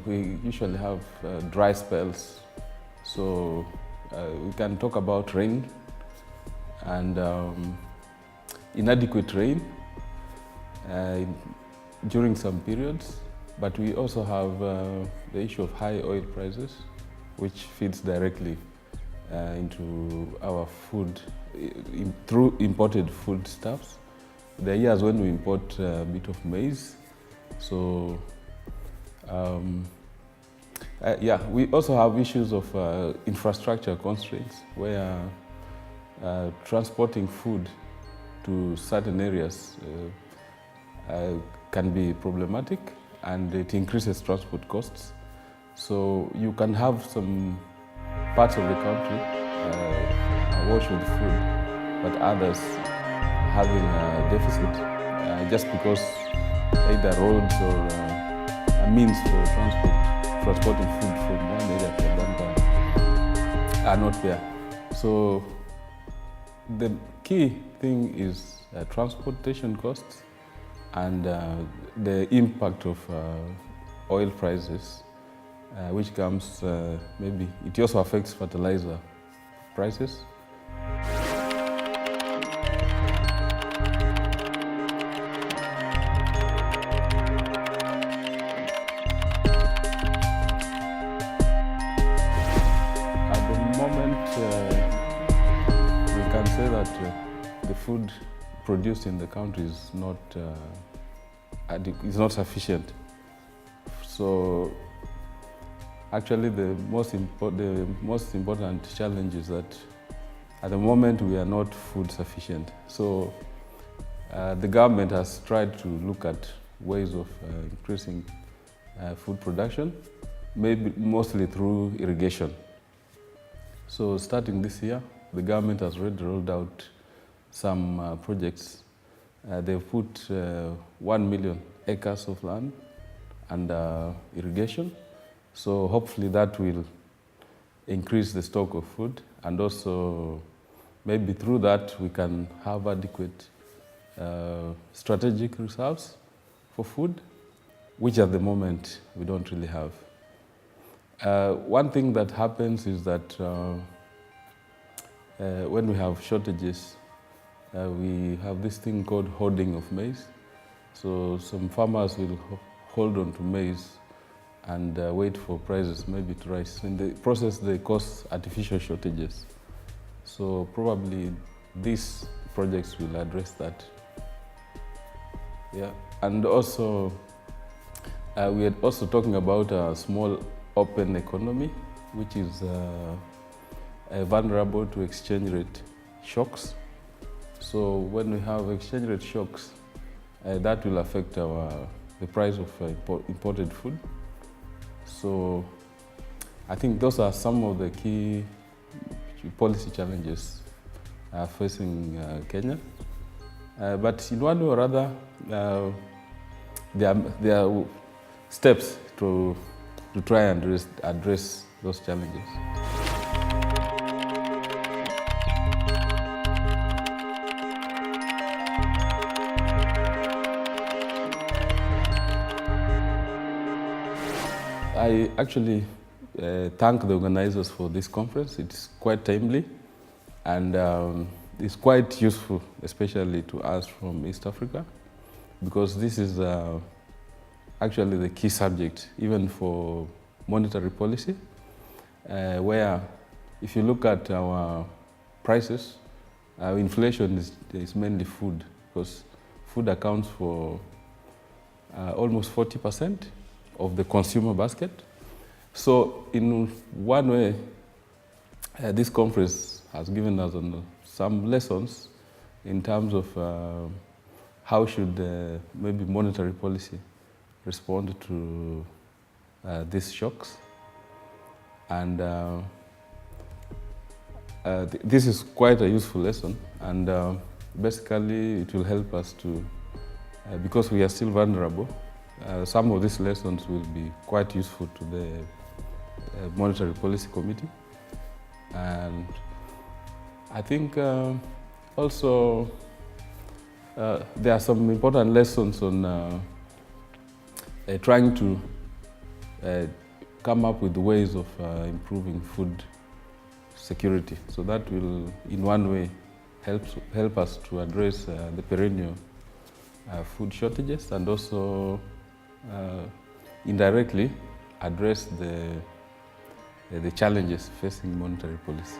we usually have dry spells. So we can talk about rain and inadequate rain during some periods. But we also have the issue of high oil prices, which feeds directly into our food through imported foodstuffs. There are years when we import a bit of maize. So we also have issues of infrastructure constraints where transporting food to certain areas can be problematic, and it increases transport costs. So you can have some parts of the country awash with food, but others having a deficit just because either roads or a means for transporting food from one area to another are not there. So the key thing is transportation costs and the impact of oil prices, which comes maybe it also affects fertilizer prices. At the moment, we can say that the food produced in the country is not sufficient. So actually the most important challenge is that at the moment we are not food sufficient. So the government has tried to look at ways of increasing food production, maybe mostly through irrigation. So starting this year, the government has already rolled out some projects. They've put 1 million acres of land under irrigation. So hopefully that will increase the stock of food, and also maybe through that we can have adequate strategic reserves for food, which at the moment we don't really have. One thing that happens is that when we have shortages, we have this thing called hoarding of maize. So some farmers will hold on to maize and wait for prices maybe to rise. In the process, they cause artificial shortages. So probably these projects will address that. Yeah, and also we are also talking about a small open economy, which is vulnerable to exchange rate shocks. So when we have exchange rate shocks, that will affect the price of imported food. So I think those are some of the key policy challenges facing Kenya. But in one way or other, there are steps to try and address those challenges. I actually thank the organizers for this conference. It's quite timely and it's quite useful, especially to us from East Africa, because this is actually the key subject, even for monetary policy, where if you look at our prices, our inflation is mainly food, because food accounts for almost 40% of the consumer basket. So in one way, this conference has given us some lessons in terms of how should maybe monetary policy respond to these shocks. And this is quite a useful lesson, and basically it will help us to, because we are still vulnerable, some of these lessons will be quite useful to the Monetary Policy Committee. And I think also there are some important lessons on trying to come up with ways of improving food security. So that will, in one way, help us to address the perennial food shortages, and also indirectly address the challenges facing monetary policy.